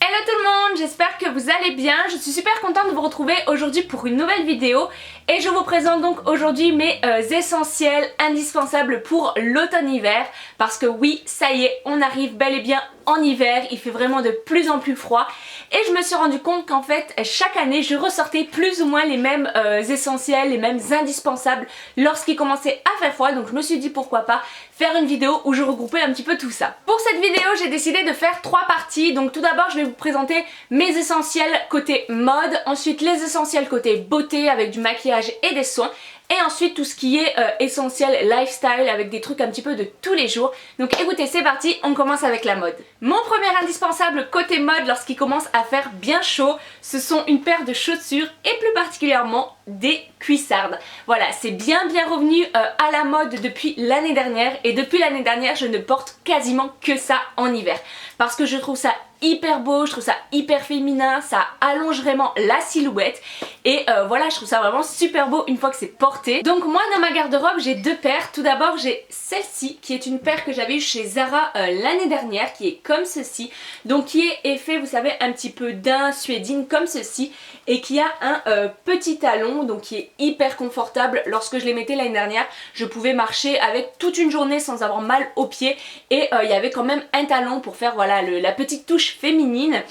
Hello tout le monde, j'espère que vous allez bien. Je suis super contente de vous retrouver aujourd'hui pour une nouvelle vidéo et je vous présente donc aujourd'hui mes essentiels indispensables pour l'automne-hiver parce que oui, ça y est, on arrive bel et bien en hiver, il fait vraiment de plus en plus froid et je me suis rendu compte qu'en fait chaque année je ressortais plus ou moins les mêmes essentiels, les mêmes indispensables lorsqu'il commençait à faire froid, donc je me suis dit pourquoi pas faire une vidéo où je regroupais un petit peu tout ça. Pour cette vidéo j'ai décidé de faire 3 parties, donc tout d'abord je vais vous présenter mes essentiels côté mode, ensuite les essentiels côté beauté avec du maquillage et des soins, et ensuite tout ce qui est essentiel lifestyle avec des trucs un petit peu de tous les jours. Donc écoutez, c'est parti, on commence avec la mode. Mon premier indispensable côté mode lorsqu'il commence à faire bien chaud, ce sont une paire de chaussures et plus particulièrement des cuissardes. Voilà, c'est bien revenu à la mode depuis l'année dernière et depuis l'année dernière je ne porte quasiment que ça en hiver parce que je trouve ça hyper beau, je trouve ça hyper féminin, ça allonge vraiment la silhouette et voilà, je trouve ça vraiment super beau une fois que c'est porté. Donc moi dans ma garde-robe j'ai 2 paires. Tout d'abord j'ai celle-ci qui est une paire que j'avais eue chez Zara l'année dernière, qui est comme ceci, donc qui est effet vous savez un petit peu daim suédine comme ceci et qui a un petit talon, donc qui est hyper confortable. Lorsque je les mettais l'année dernière je pouvais marcher avec toute une journée sans avoir mal aux pieds et il y avait quand même un talon pour faire voilà la petite touche féminine.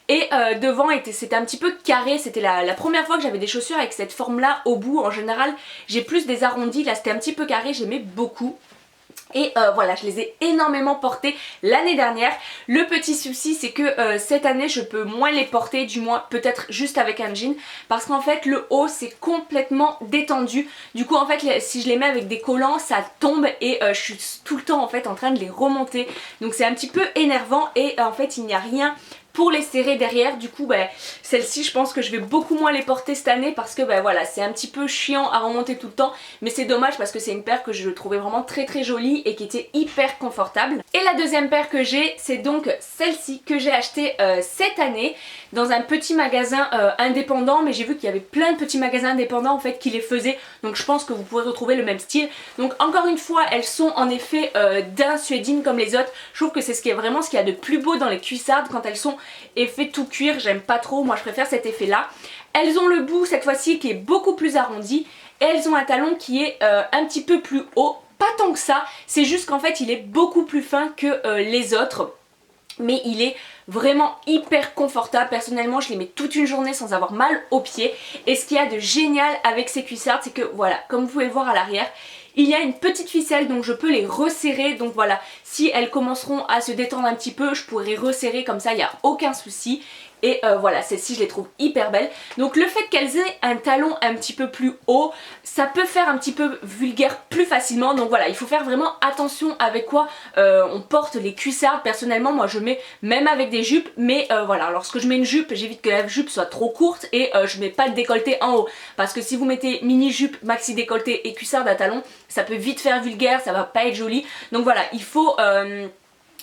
Et devant c'était un petit peu carré, c'était la première fois que j'avais des chaussures avec cette forme là au bout. En général j'ai plus des arrondis, là c'était un petit peu carré, j'aimais beaucoup. Et voilà, je les ai énormément portées l'année dernière. Le petit souci c'est que cette année je peux moins les porter, du moins peut-être juste avec un jean, parce qu'en fait le haut c'est complètement détendu. Du coup en fait si je les mets avec des collants ça tombe et je suis tout le temps en fait en train de les remonter. Donc c'est un petit peu énervant et en fait il n'y a rien pour les serrer derrière. Du coup celle-ci je pense que je vais beaucoup moins les porter cette année parce que voilà, c'est un petit peu chiant à remonter tout le temps, mais c'est dommage parce que c'est une paire que je trouvais vraiment très jolie et qui était hyper confortable. Et la deuxième paire que j'ai c'est donc celle-ci que j'ai achetée cette année dans un petit magasin indépendant, mais j'ai vu qu'il y avait plein de petits magasins indépendants en fait qui les faisaient, donc je pense que vous pourrez retrouver le même style. Donc encore une fois elles sont en effet daim suédine comme les autres. Je trouve que c'est ce qu'il y a de plus beau dans les cuissardes quand elles sont effet tout cuir, j'aime pas trop, moi je préfère cet effet là. Elles ont le bout cette fois-ci qui est beaucoup plus arrondi et elles ont un talon qui est un petit peu plus haut, pas tant que ça, c'est juste qu'en fait il est beaucoup plus fin que les autres, mais il est vraiment hyper confortable. Personnellement je les mets toute une journée sans avoir mal aux pieds. Et ce qu'il y a de génial avec ces cuissardes c'est que voilà, comme vous pouvez le voir à l'arrière, il y a une petite ficelle donc je peux les resserrer, donc voilà, si elles commenceront à se détendre un petit peu je pourrai resserrer comme ça, il n'y a aucun souci. Et voilà, celles-ci je les trouve hyper belles. Donc le fait qu'elles aient un talon un petit peu plus haut, ça peut faire un petit peu vulgaire plus facilement. Donc voilà, il faut faire vraiment attention avec quoi on porte les cuissardes. Personnellement moi je mets même avec des jupes, mais voilà, lorsque je mets une jupe j'évite que la jupe soit trop courte et je mets pas de décolleté en haut. Parce que si vous mettez mini jupe, maxi décolleté et cuissardes à talons, ça peut vite faire vulgaire, ça va pas être joli. Donc voilà, il faut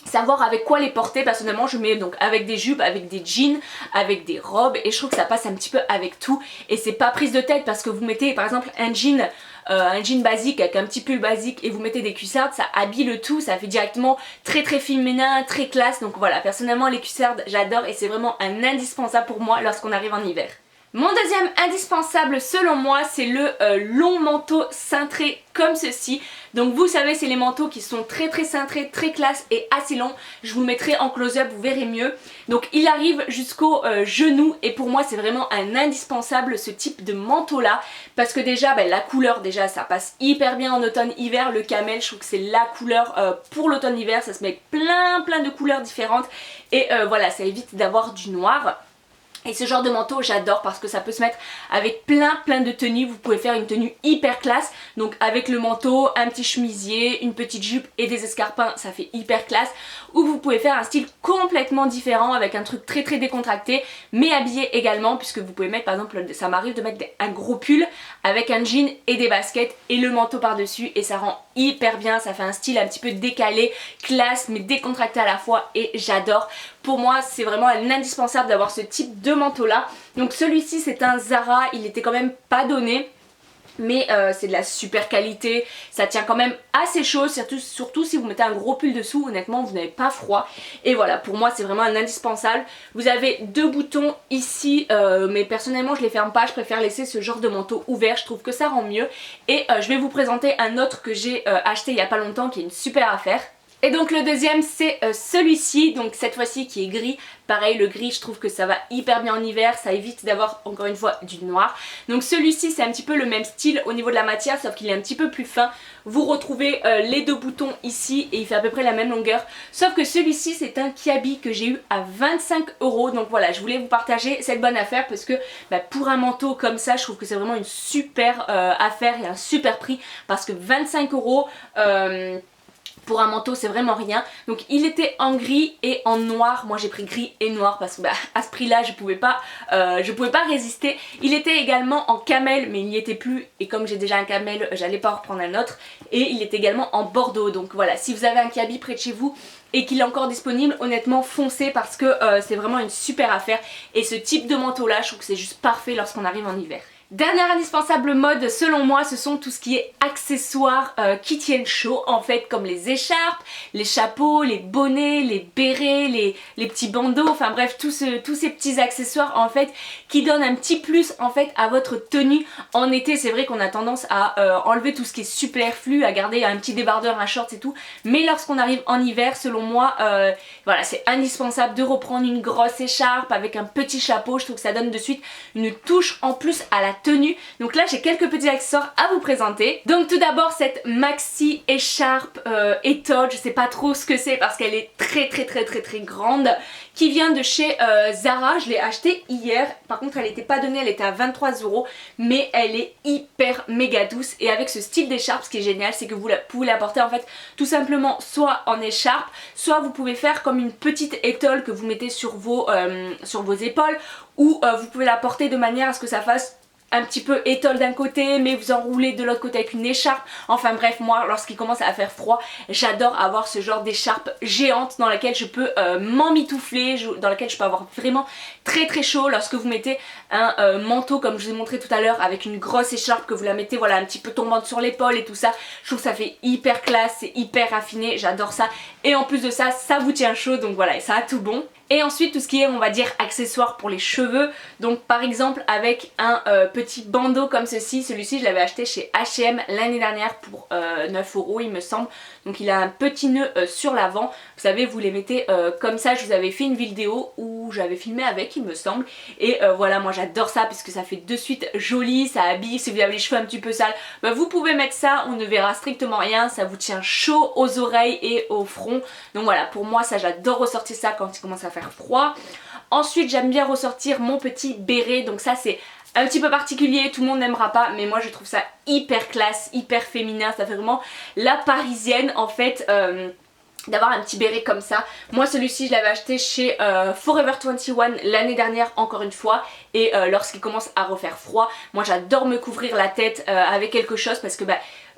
savoir avec quoi les porter. Personnellement je mets donc avec des jupes, avec des jeans, avec des robes et je trouve que ça passe un petit peu avec tout et c'est pas prise de tête parce que vous mettez par exemple un jean basique avec un petit pull basique et vous mettez des cuissardes, ça habille le tout, ça fait directement très féminin, très classe. Donc voilà, personnellement les cuissardes j'adore et c'est vraiment un indispensable pour moi lorsqu'on arrive en hiver. Mon deuxième indispensable selon moi c'est le long manteau cintré comme ceci. Donc vous savez c'est les manteaux qui sont très cintrés, très classe et assez longs. Je vous le mettrai en close-up, vous verrez mieux. Donc il arrive jusqu'au genou et pour moi c'est vraiment un indispensable ce type de manteau là. Parce que déjà la couleur déjà ça passe hyper bien en automne-hiver. Le camel je trouve que c'est la couleur pour l'automne-hiver. Ça se met avec plein de couleurs différentes et voilà, ça évite d'avoir du noir. Et ce genre de manteau j'adore parce que ça peut se mettre avec plein de tenues. Vous pouvez faire une tenue hyper classe, donc avec le manteau, un petit chemisier, une petite jupe et des escarpins, ça fait hyper classe. Ou vous pouvez faire un style complètement différent avec un truc très décontracté mais habillé également, puisque vous pouvez mettre par exemple, ça m'arrive de mettre un gros pull avec un jean et des baskets et le manteau par dessus et ça rend hyper bien. Ça fait un style un petit peu décalé, classe mais décontracté à la fois et j'adore. Pour moi c'est vraiment un indispensable d'avoir ce type de manteau là. Donc celui-ci c'est un Zara, il était quand même pas donné. mais c'est de la super qualité, ça tient quand même assez chaud, surtout si vous mettez un gros pull dessous, honnêtement vous n'avez pas froid. Et voilà, pour moi c'est vraiment un indispensable. Vous avez deux boutons ici, mais personnellement je les ferme pas, je préfère laisser ce genre de manteau ouvert, je trouve que ça rend mieux. Et je vais vous présenter un autre que j'ai acheté il y a pas longtemps qui est une super affaire. Et donc le deuxième c'est celui-ci, donc cette fois-ci qui est gris. Pareil, le gris je trouve que ça va hyper bien en hiver, ça évite d'avoir encore une fois du noir. Donc celui-ci c'est un petit peu le même style au niveau de la matière, sauf qu'il est un petit peu plus fin. Vous retrouvez les deux boutons ici et il fait à peu près la même longueur. Sauf que celui-ci c'est un kiabi que j'ai eu à 25 €. Donc voilà, je voulais vous partager cette bonne affaire parce que pour un manteau comme ça je trouve que c'est vraiment une super affaire et un super prix. Parce que 25 €... pour un manteau c'est vraiment rien. Donc il était en gris et en noir. Moi j'ai pris gris et noir parce que à ce prix là je pouvais pas résister. Il était également en camel mais il n'y était plus. Et comme j'ai déjà un camel j'allais pas en reprendre un autre. Et il est également en bordeaux. Donc voilà, si vous avez un kiabi près de chez vous et qu'il est encore disponible, honnêtement foncez parce que c'est vraiment une super affaire. Et ce type de manteau là je trouve que c'est juste parfait lorsqu'on arrive en hiver. Dernière indispensable mode selon moi, ce sont tout ce qui est accessoires qui tiennent chaud en fait, comme les écharpes, les chapeaux, les bonnets, les bérets, les petits bandeaux, enfin bref tous ces petits accessoires en fait qui donnent un petit plus en fait à votre tenue. En été c'est vrai qu'on a tendance à enlever tout ce qui est superflu, à garder un petit débardeur, un short et tout, mais lorsqu'on arrive en hiver selon moi voilà, c'est indispensable de reprendre une grosse écharpe avec un petit chapeau. Je trouve que ça donne de suite une touche en plus à la tenue. Donc là j'ai quelques petits accessoires à vous présenter. Donc tout d'abord cette maxi écharpe étole, je sais pas trop ce que c'est parce qu'elle est très grande, qui vient de chez Zara. Je l'ai achetée hier, par contre elle n'était pas donnée, elle était à 23 €, mais elle est hyper méga douce. Et avec ce style d'écharpe, ce qui est génial c'est que vous pouvez la porter en fait tout simplement soit en écharpe, soit vous pouvez faire comme une petite étole que vous mettez sur vos épaules, ou vous pouvez la porter de manière à ce que ça fasse un petit peu étole d'un côté mais vous enroulez de l'autre côté avec une écharpe. Enfin bref, moi lorsqu'il commence à faire froid j'adore avoir ce genre d'écharpe géante dans laquelle je peux m'emmitoufler, dans laquelle je peux avoir vraiment très chaud. Lorsque vous mettez un manteau comme je vous ai montré tout à l'heure avec une grosse écharpe, que vous la mettez voilà un petit peu tombante sur l'épaule et tout ça, je trouve que ça fait hyper classe, c'est hyper raffiné, j'adore ça. Et en plus de ça, ça vous tient chaud, donc voilà, et ça a tout bon. Et ensuite tout ce qui est on va dire accessoires pour les cheveux, donc par exemple avec un petit bandeau comme ceci. Celui-ci je l'avais acheté chez H&M l'année dernière pour 9 € il me semble. Donc il a un petit nœud sur l'avant, vous savez vous les mettez comme ça. Je vous avais fait une vidéo où j'avais filmé avec il me semble. Et voilà, moi j'adore ça parce que ça fait de suite joli, ça habille. Si vous avez les cheveux un petit peu sales, vous pouvez mettre ça, on ne verra strictement rien, ça vous tient chaud aux oreilles et au front. Donc voilà, pour moi ça j'adore ressortir ça quand il commence à faire froid. Ensuite j'aime bien ressortir mon petit béret, donc ça c'est un petit peu particulier, tout le monde n'aimera pas, mais moi je trouve ça hyper classe, hyper féminin, ça fait vraiment la parisienne en fait. D'avoir un petit béret comme ça. Moi celui-ci je l'avais acheté chez Forever 21 l'année dernière encore une fois. Et lorsqu'il commence à refaire froid, moi j'adore me couvrir la tête avec quelque chose parce que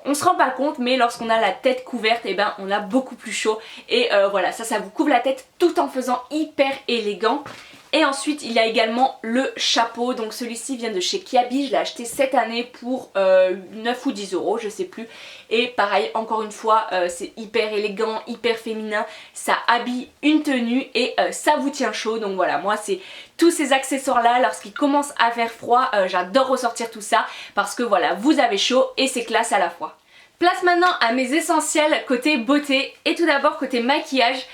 on se rend pas compte mais lorsqu'on a la tête couverte et on a beaucoup plus chaud. Et voilà, ça vous couvre la tête tout en faisant hyper élégant. Et ensuite il y a également le chapeau, donc celui-ci vient de chez Kiabi, je l'ai acheté cette année pour 9 ou 10 € je sais plus. Et pareil encore une fois c'est hyper élégant, hyper féminin, ça habille une tenue et ça vous tient chaud. Donc voilà, moi c'est tous ces accessoires là lorsqu'il commence à faire froid, j'adore ressortir tout ça parce que voilà, vous avez chaud et c'est classe à la fois. Place maintenant à mes essentiels côté beauté. Et tout d'abord côté maquillage,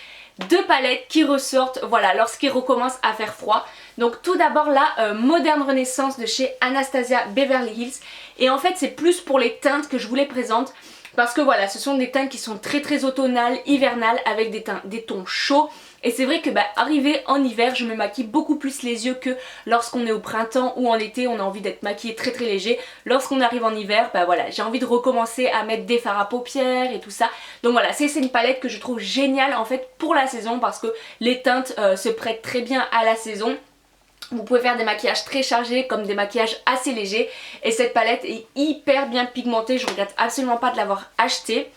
deux palettes qui ressortent voilà lorsqu'il recommence à faire froid. Donc tout d'abord la Moderne Renaissance de chez Anastasia Beverly Hills. Et en fait c'est plus pour les teintes que je vous les présente parce que voilà, ce sont des teintes qui sont très automnales, hivernales, avec des tons chauds. Et c'est vrai que arrivé en hiver je me maquille beaucoup plus les yeux que lorsqu'on est au printemps ou en été, on a envie d'être maquillé très léger. Lorsqu'on arrive en hiver, voilà, j'ai envie de recommencer à mettre des fards à paupières et tout ça. Donc voilà, c'est une palette que je trouve géniale en fait pour la saison parce que les teintes se prêtent très bien à la saison. Vous pouvez faire des maquillages très chargés comme des maquillages assez légers. Et cette palette est hyper bien pigmentée, je regrette absolument pas de l'avoir achetée.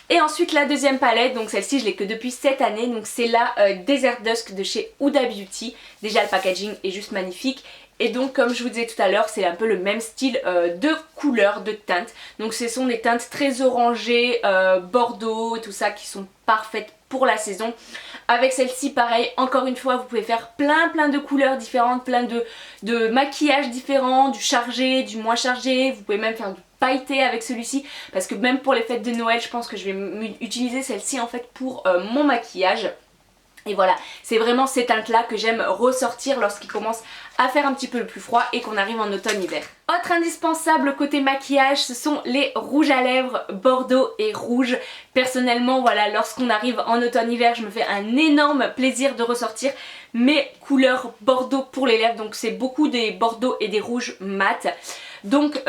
Et ensuite la deuxième palette, donc celle-ci je l'ai que depuis cette année, donc c'est la Desert Dusk de chez Huda Beauty. Déjà le packaging est juste magnifique. Et donc comme je vous disais tout à l'heure, c'est un peu le même style de couleurs, de teintes. Donc ce sont des teintes très orangées, bordeaux et tout ça qui sont parfaites pour la saison. Avec celle-ci pareil, encore une fois vous pouvez faire plein de couleurs différentes, plein de maquillages différents, du chargé, du moins chargé. Vous pouvez même faire du pailleté avec celui-ci parce que même pour les fêtes de Noël je pense que je vais utiliser celle-ci en fait pour mon maquillage. Et voilà, c'est vraiment ces teintes là que j'aime ressortir lorsqu'il commence à faire un petit peu le plus froid et qu'on arrive en automne-hiver. Autre indispensable côté maquillage, ce sont les rouges à lèvres bordeaux et rouge. Personnellement, voilà, lorsqu'on arrive en automne-hiver, je me fais un énorme plaisir de ressortir mes couleurs bordeaux pour les lèvres. Donc c'est beaucoup des bordeaux et des rouges mat. Donc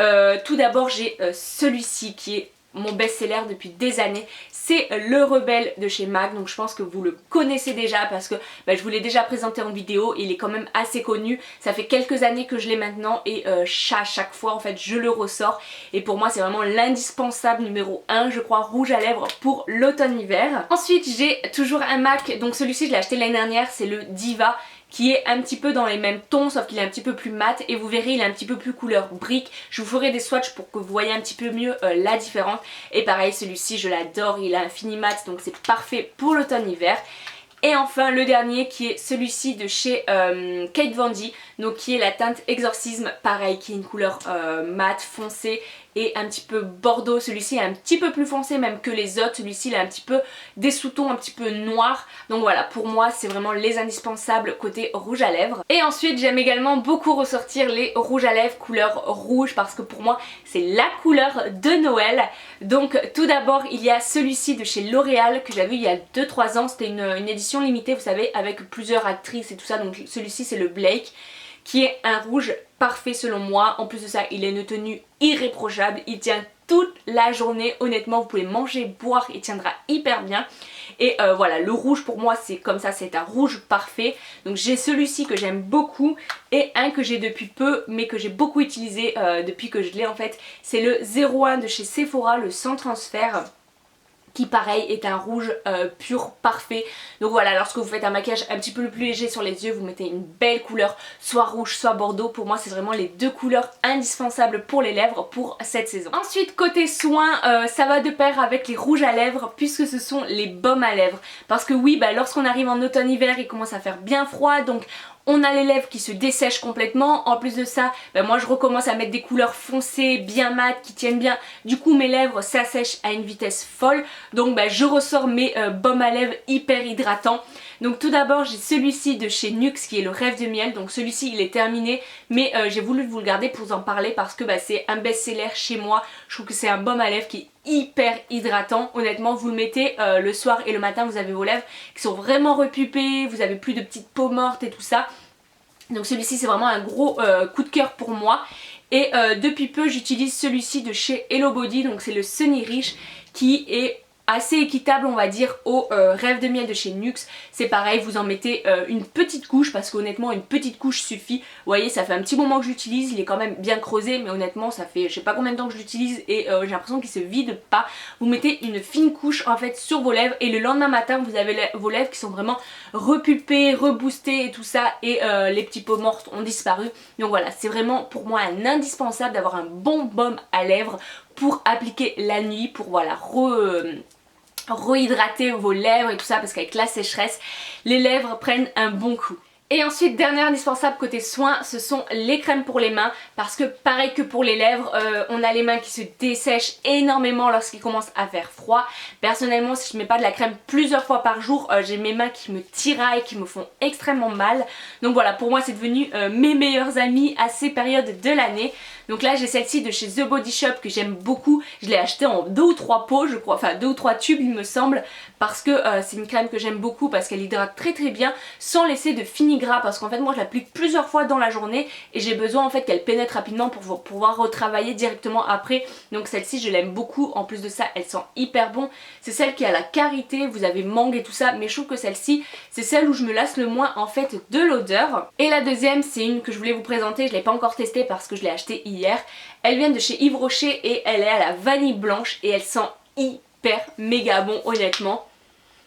tout d'abord j'ai celui-ci qui est mon best-seller depuis des années, c'est le Rebelle de chez MAC. Donc je pense que vous le connaissez déjà parce que je vous l'ai déjà présenté en vidéo et il est quand même assez connu. Ça fait quelques années que je l'ai maintenant et chaque fois en fait je le ressors et pour moi c'est vraiment l'indispensable numéro 1 je crois, rouge à lèvres pour l'automne-hiver. Ensuite j'ai toujours un MAC, donc celui-ci je l'ai acheté l'année dernière, c'est le Diva, qui est un petit peu dans les mêmes tons sauf qu'il est un petit peu plus mat et vous verrez il est un petit peu plus couleur brique. Je vous ferai des swatchs pour que vous voyez un petit peu mieux la différence. Et pareil celui-ci je l'adore, il a un fini mat donc c'est parfait pour l'automne-hiver. Et enfin le dernier qui est celui-ci de chez Kate Von D, donc qui est la teinte Exorcisme, pareil qui est une couleur mat foncée et un petit peu bordeaux. Celui-ci est un petit peu plus foncé même que les autres, celui-ci il a un petit peu des sous-tons un petit peu noirs. Donc voilà, pour moi c'est vraiment les indispensables côté rouge à lèvres. Et ensuite j'aime également beaucoup ressortir les rouges à lèvres couleur rouge parce que pour moi c'est la couleur de Noël. Donc tout d'abord il y a celui-ci de chez L'Oréal que j'avais eu il y a 2-3 ans, c'était une édition limitée vous savez avec plusieurs actrices et tout ça. Donc celui-ci c'est le Blake qui est un rouge parfait selon moi. En plus de ça il a une tenue irréprochable, il tient toute la journée, honnêtement vous pouvez manger, boire, il tiendra hyper bien. Et voilà, le rouge pour moi c'est comme ça, c'est un rouge parfait. Donc j'ai celui-ci que j'aime beaucoup et un que j'ai depuis peu mais que j'ai beaucoup utilisé depuis que je l'ai en fait. C'est le 01 de chez Sephora, le sans transfert, qui pareil est un rouge pur parfait. Donc voilà, lorsque vous faites un maquillage un petit peu plus léger sur les yeux, vous mettez une belle couleur, soit rouge soit bordeaux. Pour moi c'est vraiment les deux couleurs indispensables pour les lèvres pour cette saison. Ensuite côté soins, ça va de pair avec les rouges à lèvres puisque ce sont les baumes à lèvres. Parce que oui, lorsqu'on arrive en automne-hiver il commence à faire bien froid, donc on a les lèvres qui se dessèchent complètement. En plus de ça, moi je recommence à mettre des couleurs foncées, bien mat, qui tiennent bien. Du coup mes lèvres s'assèchent à une vitesse folle. Donc je ressors mes baumes à lèvres hyper hydratants. Donc tout d'abord j'ai celui-ci de chez NYX qui est le Rêve de Miel. Donc celui-ci il est terminé mais j'ai voulu vous le garder pour vous en parler parce que c'est un best-seller chez moi. Je trouve que c'est un baume à lèvres qui est hyper hydratant. Honnêtement vous le mettez le soir et le matin, vous avez vos lèvres qui sont vraiment repupées, vous avez plus de petites peaux mortes et tout ça. Donc celui-ci c'est vraiment un gros coup de cœur pour moi. Et depuis peu j'utilise celui-ci de chez Hello Body, donc c'est le Sunny Rich qui est assez équitable on va dire au Rêve de Miel de chez NYX. C'est pareil, vous en mettez une petite couche parce qu'honnêtement une petite couche suffit. Vous voyez ça fait un petit moment que je l'utilise, il est quand même bien creusé mais honnêtement ça fait je sais pas combien de temps que je l'utilise et j'ai l'impression qu'il se vide pas. Vous mettez une fine couche en fait sur vos lèvres et le lendemain matin vous avez vos lèvres qui sont vraiment repulpées, reboostées et tout ça et les petits peaux mortes ont disparu. Donc voilà, c'est vraiment pour moi un indispensable d'avoir un bon baume à lèvres pour appliquer la nuit, pour voilà rehydrater vos lèvres et tout ça parce qu'avec la sécheresse les lèvres prennent un bon coup. Et ensuite dernier indispensable côté soins, ce sont les crèmes pour les mains parce que pareil que pour les lèvres, on a les mains qui se dessèchent énormément lorsqu'il commence à faire froid. Personnellement si je mets pas de la crème plusieurs fois par jour, j'ai mes mains qui me tiraillent, qui me font extrêmement mal. Donc voilà, pour moi c'est devenu mes meilleurs amis à ces périodes de l'année. Donc là j'ai celle-ci de chez The Body Shop que j'aime beaucoup. Je l'ai achetée en 2 ou 3 pots je crois, enfin 2 ou 3 tubes il me semble. Parce que c'est une crème que j'aime beaucoup parce qu'elle hydrate très bien sans laisser de fini gras. Parce qu'en fait moi je l'applique plusieurs fois dans la journée et j'ai besoin en fait qu'elle pénètre rapidement pour pouvoir retravailler directement après. Donc celle-ci je l'aime beaucoup, en plus de ça elle sent hyper bon. C'est celle qui a la karité, vous avez mangue et tout ça, mais je trouve que celle-ci c'est celle où je me lasse le moins en fait de l'odeur. Et la deuxième c'est une que je voulais vous présenter, je l'ai pas encore testée parce que je l'ai achetée hier. Elle vient de chez Yves Rocher et elle est à la vanille blanche et elle sent super méga bon honnêtement.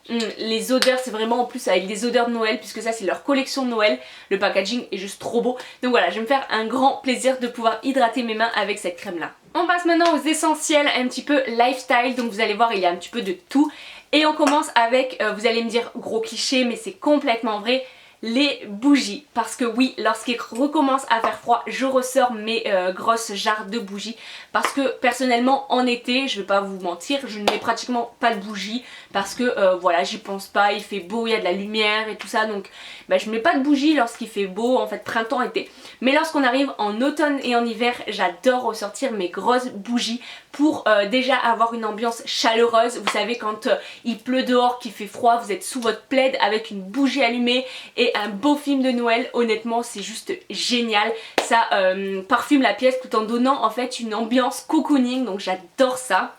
Les odeurs, c'est vraiment en plus avec des odeurs de Noël, puisque ça c'est leur collection de Noël. Le packaging est juste trop beau. Donc voilà, je vais me faire un grand plaisir de pouvoir hydrater mes mains avec cette crème là. On passe maintenant aux essentiels un petit peu lifestyle. Donc vous allez voir, il y a un petit peu de tout. Et on commence avec, vous allez me dire gros cliché, mais c'est complètement vrai, les bougies. Parce que oui, lorsqu'il recommence à faire froid, je ressors mes grosses jarres de bougies. Parce que personnellement en été, je vais pas vous mentir, je ne mets pratiquement pas de bougies. Parce que voilà, j'y pense pas, il fait beau, il y a de la lumière et tout ça. Donc bah, je mets pas de bougies lorsqu'il fait beau, en fait printemps, été. Mais lorsqu'on arrive en automne et en hiver, j'adore ressortir mes grosses bougies. Pour déjà avoir une ambiance chaleureuse. Vous savez quand il pleut dehors, qu'il fait froid, vous êtes sous votre plaid avec une bougie allumée et un beau film de Noël. Honnêtement c'est juste génial. Ça parfume la pièce tout en donnant en fait une ambiance cocooning. Donc j'adore ça.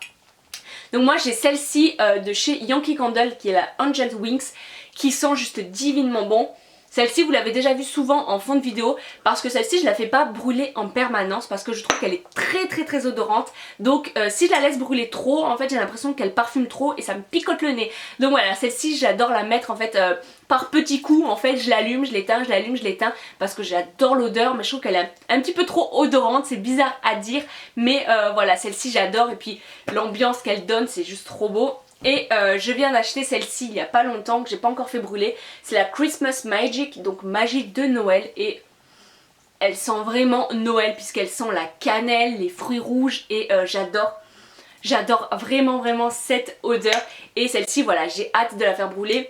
Donc moi j'ai celle-ci de chez Yankee Candle qui est la Angel Wings, qui sent juste divinement bon. Celle-ci vous l'avez déjà vue souvent en fond de vidéo parce que celle-ci je la fais pas brûler en permanence parce que je trouve qu'elle est très odorante. Donc si je la laisse brûler trop, en fait j'ai l'impression qu'elle parfume trop et ça me picote le nez. Donc voilà, celle-ci j'adore la mettre en fait par petits coups. En fait je l'allume, je l'éteins, je l'allume, je l'éteins parce que j'adore l'odeur, mais je trouve qu'elle est un petit peu trop odorante. C'est bizarre à dire mais voilà, celle-ci j'adore et puis l'ambiance qu'elle donne c'est juste trop beau. Et je viens d'acheter celle-ci il y a pas longtemps que j'ai pas encore fait brûler. C'est la Christmas Magic, donc magie de Noël. Et elle sent vraiment Noël puisqu'elle sent la cannelle, les fruits rouges et j'adore. J'adore vraiment cette odeur. Et celle-ci voilà, j'ai hâte de la faire brûler.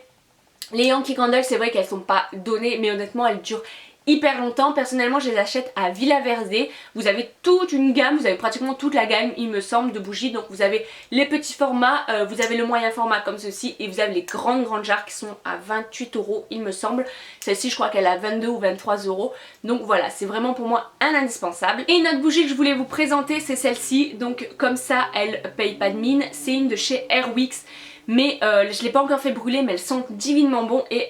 Les Yankee Candle c'est vrai qu'elles sont pas données mais honnêtement elles durent hyper longtemps. Personnellement je les achète à Villa Verde. Vous avez toute une gamme, vous avez pratiquement toute la gamme il me semble de bougies. Donc vous avez les petits formats, vous avez le moyen format comme ceci et vous avez les grandes jarres qui sont à 28 € il me semble. Celle-ci je crois qu'elle est à 22 ou 23 €. Donc voilà, c'est vraiment pour moi un indispensable. Et une autre bougie que je voulais vous présenter c'est celle-ci. Donc comme ça elle paye pas de mine. C'est une de chez Airwix. Mais je l'ai pas encore fait brûler mais elle sent divinement bon et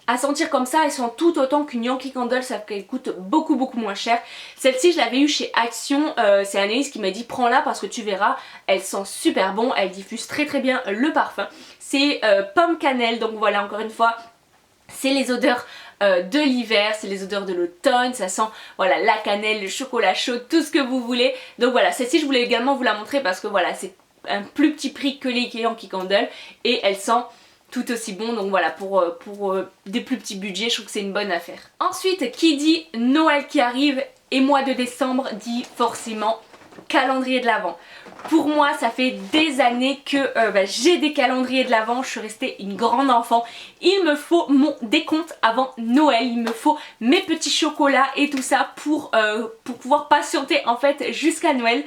à sentir comme ça, elles sont tout autant qu'une Yankee Candle, sauf qu'elle coûte beaucoup moins cher. Celle-ci je l'avais eu chez Action, c'est Anaïs qui m'a dit prends-la parce que tu verras, elle sent super bon, elle diffuse très bien le parfum. C'est pomme cannelle, donc voilà encore une fois, c'est les odeurs de l'hiver, c'est les odeurs de l'automne, ça sent voilà la cannelle, le chocolat chaud, tout ce que vous voulez. Donc voilà, celle-ci je voulais également vous la montrer parce que voilà, c'est un plus petit prix que les Yankee Candle et elle sent tout aussi bon, donc voilà pour des plus petits budgets je trouve que c'est une bonne affaire. Ensuite qui dit Noël qui arrive et mois de décembre dit forcément calendrier de l'Avent. Pour moi ça fait des années que j'ai des calendriers de l'Avent, je suis restée une grande enfant. Il me faut mon décompte avant Noël, il me faut mes petits chocolats et tout ça pour pouvoir patienter en fait jusqu'à Noël.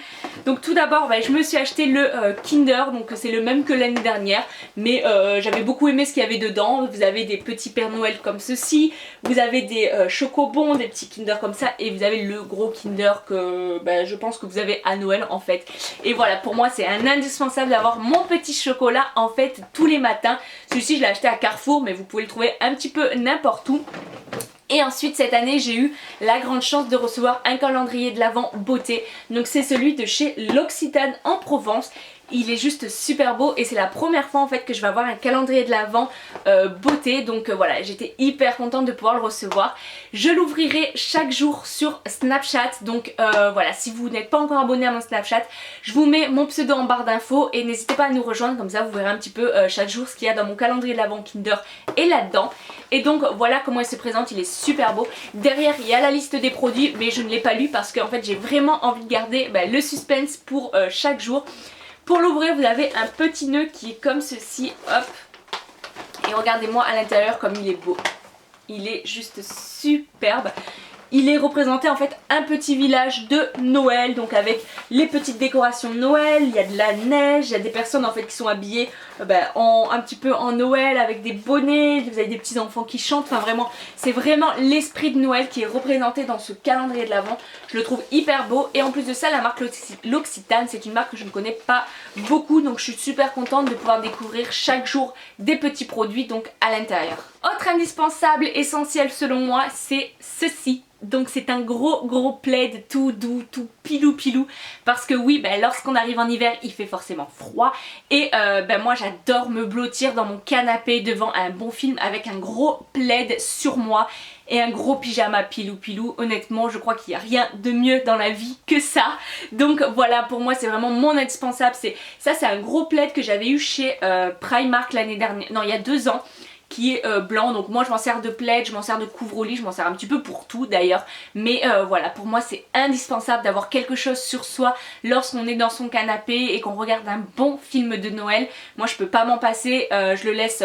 Donc tout d'abord je me suis acheté le Kinder, donc c'est le même que l'année dernière. Mais j'avais beaucoup aimé ce qu'il y avait dedans. Vous avez des petits Pères Noël comme ceci, vous avez des chocobons, des petits Kinder comme ça. Et vous avez le gros Kinder que je pense que vous avez à Noël en fait. Et voilà, pour moi c'est un indispensable d'avoir mon petit chocolat en fait tous les matins. Celui-ci je l'ai acheté à Carrefour mais vous pouvez le trouver un petit peu n'importe où. Et ensuite cette année j'ai eu la grande chance de recevoir un calendrier de l'Avent beauté. Donc c'est celui de chez L'Occitane en Provence. Il est juste super beau et c'est la première fois en fait que je vais avoir un calendrier de l'Avent beauté. Donc voilà, j'étais hyper contente de pouvoir le recevoir. Je l'ouvrirai chaque jour sur Snapchat. Donc voilà, si vous n'êtes pas encore abonné à mon Snapchat, je vous mets mon pseudo en barre d'infos et n'hésitez pas à nous rejoindre, comme ça vous verrez un petit peu chaque jour ce qu'il y a dans mon calendrier de l'Avent Kinder et là-dedans. Et donc voilà comment il se présente, il est super beau. Derrière il y a la liste des produits mais je ne l'ai pas lu parce qu'en fait j'ai vraiment envie de garder le suspense pour chaque jour. Pour l'ouvrir vous avez un petit nœud qui est comme ceci, hop. Et regardez-moi à l'intérieur comme il est beau. Il est juste superbe. Il est représenté en fait un petit village de Noël, donc avec les petites décorations de Noël, il y a de la neige, il y a des personnes en fait qui sont habillées un petit peu en Noël avec des bonnets, vous avez des petits enfants qui chantent, enfin vraiment, c'est vraiment l'esprit de Noël qui est représenté dans ce calendrier de l'Avent. Je le trouve hyper beau et en plus de ça la marque L'Occitane, c'est une marque que je ne connais pas beaucoup, donc je suis super contente de pouvoir découvrir chaque jour des petits produits donc à l'intérieur. Autre indispensable, essentiel selon moi, c'est ceci. Donc c'est un gros plaid tout doux, tout pilou parce que oui, lorsqu'on arrive en hiver il fait forcément froid et moi j'adore me blottir dans mon canapé devant un bon film avec un gros plaid sur moi et un gros pyjama pilou. Honnêtement je crois qu'il n'y a rien de mieux dans la vie que ça. Donc voilà, pour moi c'est vraiment mon indispensable. C'est un gros plaid que j'avais eu chez Primark l'année dernière, non il y a 2 ans, qui est blanc. Donc moi je m'en sers de plaid, je m'en sers de couvre-lit, je m'en sers un petit peu pour tout d'ailleurs. Mais voilà, pour moi c'est indispensable d'avoir quelque chose sur soi lorsqu'on est dans son canapé et qu'on regarde un bon film de Noël. Moi je peux pas m'en passer, je le laisse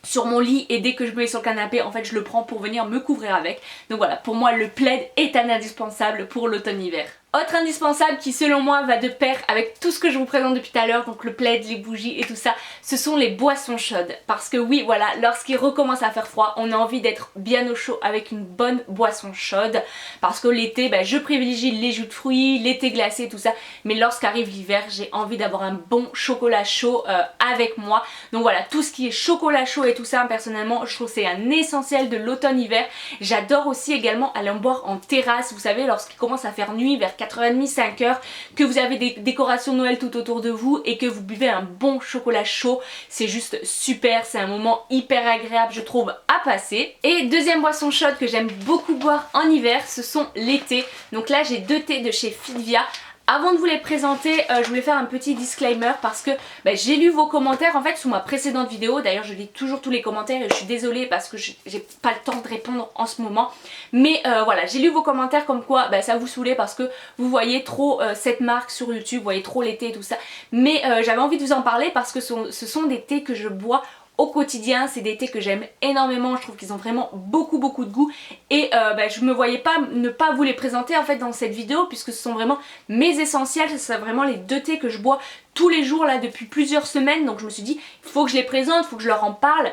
sur mon lit et dès que je me mets sur le canapé en fait je le prends pour venir me couvrir avec. Donc voilà, pour moi le plaid est un indispensable pour l'automne-hiver. Autre indispensable qui selon moi va de pair avec tout ce que je vous présente depuis tout à l'heure, donc le plaid, les bougies et tout ça, ce sont les boissons chaudes. Parce que oui voilà, lorsqu'il recommence à faire froid, on a envie d'être bien au chaud avec une bonne boisson chaude. Parce que l'été, je privilégie les jus de fruits, l'été glacé, tout ça. Mais lorsqu'arrive l'hiver, j'ai envie d'avoir un bon chocolat chaud avec moi. Donc voilà, tout ce qui est chocolat chaud et tout ça, personnellement, je trouve que c'est un essentiel de l'automne-hiver. J'adore aussi également aller en boire en terrasse, vous savez, lorsqu'il commence à faire nuit vers 4h30, 5h, que vous avez des décorations de Noël tout autour de vous et que vous buvez un bon chocolat chaud, c'est juste super, c'est un moment hyper agréable je trouve à passer. Et deuxième boisson chaude que j'aime beaucoup boire en hiver, ce sont les thés. Donc là j'ai 2 thés de chez Fidvia. Avant de vous les présenter, je voulais faire un petit disclaimer parce que j'ai lu vos commentaires en fait sous ma précédente vidéo. D'ailleurs je lis toujours tous les commentaires et je suis désolée parce que j'ai pas le temps de répondre en ce moment. Mais voilà, j'ai lu vos commentaires comme quoi ça vous saoulait parce que vous voyez trop cette marque sur YouTube, vous voyez trop les thés et tout ça. Mais j'avais envie de vous en parler parce que ce sont des thés que je bois au quotidien, c'est des thés que j'aime énormément, je trouve qu'ils ont vraiment beaucoup de goût et je me voyais pas ne pas vous les présenter en fait dans cette vidéo puisque ce sont vraiment mes essentiels, c'est vraiment les 2 thés que je bois tous les jours là depuis plusieurs semaines, donc je me suis dit il faut que je les présente, il faut que je leur en parle.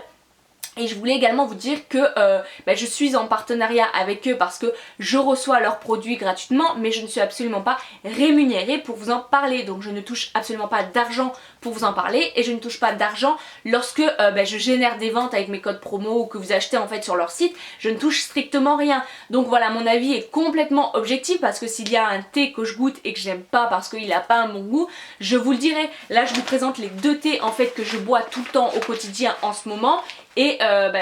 Et je voulais également vous dire que je suis en partenariat avec eux parce que je reçois leurs produits gratuitement mais je ne suis absolument pas rémunérée pour vous en parler. Donc je ne touche absolument pas d'argent pour vous en parler et je ne touche pas d'argent lorsque je génère des ventes avec mes codes promo ou que vous achetez en fait sur leur site. Je ne touche strictement rien. Donc voilà, mon avis est complètement objectif parce que s'il y a un thé que je goûte et que j'aime pas parce qu'il n'a pas un bon goût, je vous le dirai. Là je vous présente les 2 thés en fait que je bois tout le temps au quotidien en ce moment. Et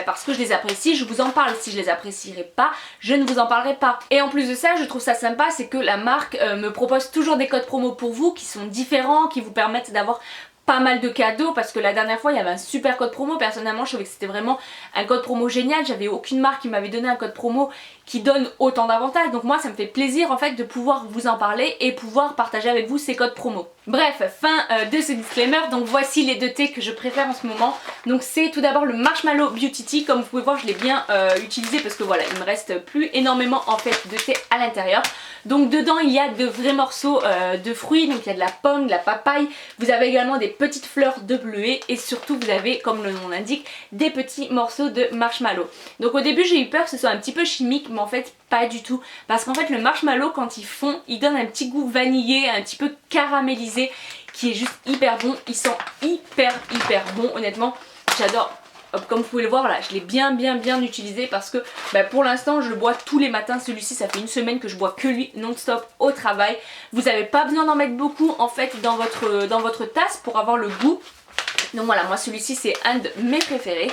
parce que je les apprécie, je vous en parle. Si je les apprécierais pas, je ne vous en parlerai pas. Et en plus de ça, je trouve ça sympa, c'est que la marque me propose toujours des codes promo pour vous qui sont différents, qui vous permettent d'avoir pas mal de cadeaux parce que la dernière fois il y avait un super code promo. Personnellement je trouvais que c'était vraiment un code promo génial, j'avais aucune marque qui m'avait donné un code promo qui donne autant d'avantages, donc moi ça me fait plaisir en fait de pouvoir vous en parler et pouvoir partager avec vous ces codes promo. Bref, fin de ce disclaimer, donc voici les 2 thés que je préfère en ce moment. Donc c'est tout d'abord le Marshmallow Beauty Tea, comme vous pouvez voir je l'ai bien utilisé parce que voilà il me reste plus énormément en fait de thé à l'intérieur. Donc dedans il y a de vrais morceaux de fruits, donc il y a de la pomme, de la papaye, vous avez également des petites fleurs de bleuet et surtout vous avez, comme le nom l'indique, des petits morceaux de marshmallow. Donc au début j'ai eu peur que ce soit un petit peu chimique mais en fait pas du tout parce qu'en fait le marshmallow quand il fond il donne un petit goût vanillé, un petit peu caramélisé qui est juste hyper bon, il sent hyper bon honnêtement, j'adore. Hop, comme vous pouvez le voir là, je l'ai bien utilisé parce que pour l'instant je le bois tous les matins. Celui-ci ça fait 1 semaine que je bois que lui non-stop au travail. Vous n'avez pas besoin d'en mettre beaucoup en fait dans votre tasse pour avoir le goût. Donc voilà, moi celui-ci c'est un de mes préférés.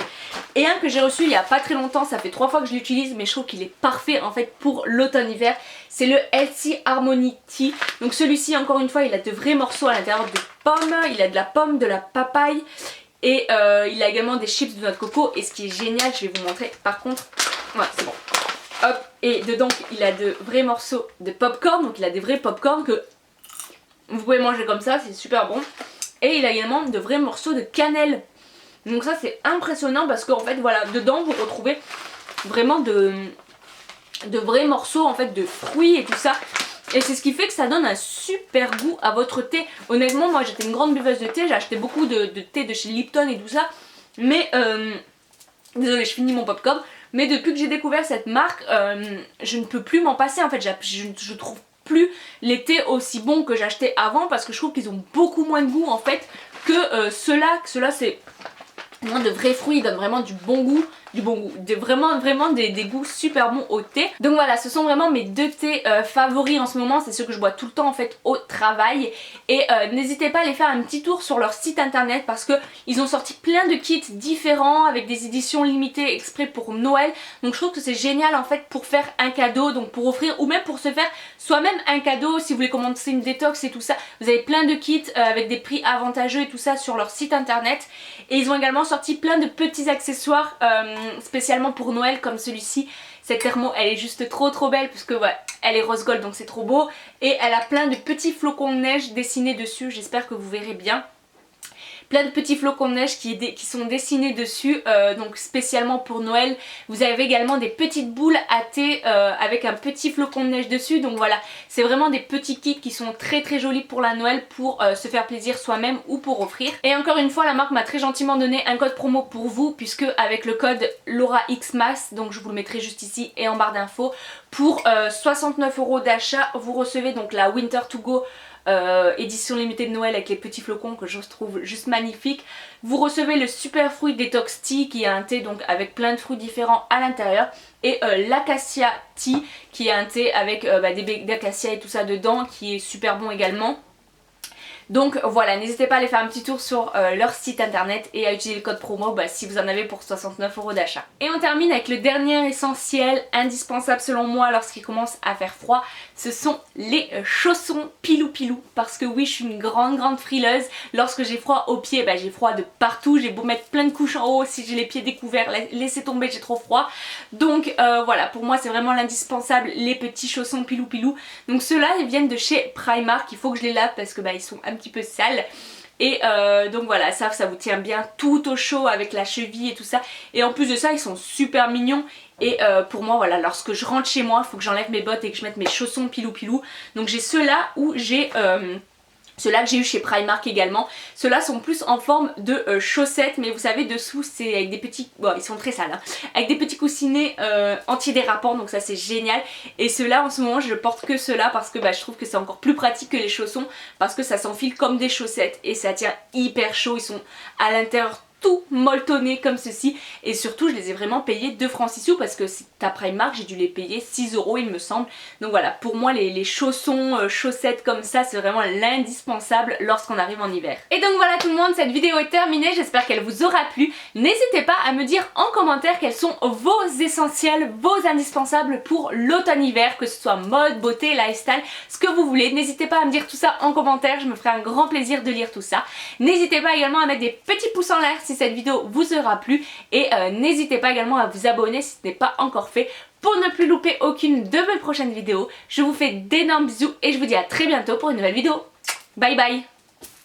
Et un que j'ai reçu il n'y a pas très longtemps, ça fait 3 fois que je l'utilise mais je trouve qu'il est parfait en fait pour l'automne-hiver. C'est le Healthy Harmony Tea. Donc celui-ci encore une fois il a de vrais morceaux à l'intérieur de pommes, il a de la pomme, de la papaye. Et il a également des chips de noix de coco. Et ce qui est génial, je vais vous montrer par contre. Voilà, c'est bon. Hop, et dedans il a de vrais morceaux de popcorn. Donc il a des vrais popcorn que vous pouvez manger comme ça, c'est super bon. Et il a également de vrais morceaux de cannelle. Donc ça c'est impressionnant parce qu'en fait voilà, dedans vous retrouvez vraiment de vrais morceaux en fait de fruits et tout ça. Et c'est ce qui fait que ça donne un super goût à votre thé. Honnêtement moi j'étais une grande buveuse de thé, j'ai acheté beaucoup de thé de chez Lipton et tout ça. Mais désolée je finis mon popcorn. Mais depuis que j'ai découvert cette marque je ne peux plus m'en passer en fait. Je trouve plus les thés aussi bons que j'achetais avant parce que je trouve qu'ils ont beaucoup moins de goût en fait que ceux-là. Ceux-là c'est vraiment de vrais fruits, ils donnent vraiment du bon goût. du bon goût, vraiment des goûts super bons au thé. Donc voilà, ce sont vraiment mes deux thés favoris en ce moment, c'est ceux que je bois tout le temps en fait au travail. Et n'hésitez pas à aller faire un petit tour sur leur site internet parce que ils ont sorti plein de kits différents avec des éditions limitées exprès pour Noël. Donc je trouve que c'est génial en fait pour faire un cadeau, donc pour offrir ou même pour se faire soi-même un cadeau si vous voulez commencer une détox et tout ça. Vous avez plein de kits avec des prix avantageux et tout ça sur leur site internet. Et ils ont également sorti plein de petits accessoires spécialement pour Noël comme celui-ci. Cette thermo elle est juste trop belle puisque ouais, elle est rose gold donc c'est trop beau. Et elle a plein de petits flocons de neige dessinés dessus, j'espère que vous verrez bien. Plein de petits flocons de neige qui sont dessinés dessus, donc spécialement pour Noël. Vous avez également des petites boules à thé avec un petit flocon de neige dessus. Donc voilà, c'est vraiment des petits kits qui sont très jolis pour la Noël, pour se faire plaisir soi-même ou pour offrir. Et encore une fois, la marque m'a très gentiment donné un code promo pour vous, puisque avec le code LauraXmas, donc je vous le mettrai juste ici et en barre d'infos, pour 69 € d'achat, vous recevez donc la Winter to Go édition limitée de Noël avec les petits flocons que je trouve juste magnifique. Vous recevez le Super Fruit Detox Tea qui est un thé donc avec plein de fruits différents à l'intérieur, et l'Acacia Tea qui est un thé avec des baies d'acacia et tout ça dedans qui est super bon également. Donc voilà, n'hésitez pas à aller faire un petit tour sur leur site internet et à utiliser le code promo si vous en avez pour 69 € d'achat. Et on termine avec le dernier essentiel indispensable selon moi lorsqu'il commence à faire froid, ce sont les chaussons pilou pilou. Parce que oui, je suis une grande frileuse. Lorsque j'ai froid aux pieds, j'ai froid de partout. J'ai beau mettre plein de couches en haut, si j'ai les pieds découverts, laissez tomber, j'ai trop froid. Donc voilà, pour moi c'est vraiment l'indispensable, les petits chaussons pilou pilou. Donc ceux-là ils viennent de chez Primark, il faut que je les lave parce que ils sont un petit peu sales. Et donc voilà, ça vous tient bien tout au chaud avec la cheville et tout ça. Et en plus de ça, ils sont super mignons. Et pour moi, voilà, lorsque je rentre chez moi, il faut que j'enlève mes bottes et que je mette mes chaussons pilou pilou. Donc j'ai ceux-là où j'ai... ceux-là que j'ai eu chez Primark également. Ceux-là sont plus en forme de chaussettes, mais vous savez dessous c'est avec des petits... Bon, ils sont très sales hein, avec des petits coussinets antidérapants, donc ça c'est génial. Et ceux-là en ce moment je porte que ceux-là parce que je trouve que c'est encore plus pratique que les chaussons, parce que ça s'enfile comme des chaussettes et ça tient hyper chaud. Ils sont à l'intérieur tout molletonné comme ceci, et surtout je les ai vraiment payés 2 francs 6 sous parce que c'est à Primark, j'ai dû les payer 6 € il me semble. Donc voilà, pour moi les chaussons, chaussettes comme ça c'est vraiment l'indispensable lorsqu'on arrive en hiver. Et donc voilà tout le monde, cette vidéo est terminée, j'espère qu'elle vous aura plu. N'hésitez pas à me dire en commentaire quels sont vos essentiels, vos indispensables pour l'automne-hiver, que ce soit mode, beauté, lifestyle, ce que vous voulez. N'hésitez pas à me dire tout ça en commentaire, je me ferai un grand plaisir de lire tout ça. N'hésitez pas également à mettre des petits pouces en l'air si cette vidéo vous aura plu, et n'hésitez pas également à vous abonner si ce n'est pas encore fait pour ne plus louper aucune de mes prochaines vidéos. Je vous fais d'énormes bisous et je vous dis à très bientôt pour une nouvelle vidéo. Bye bye.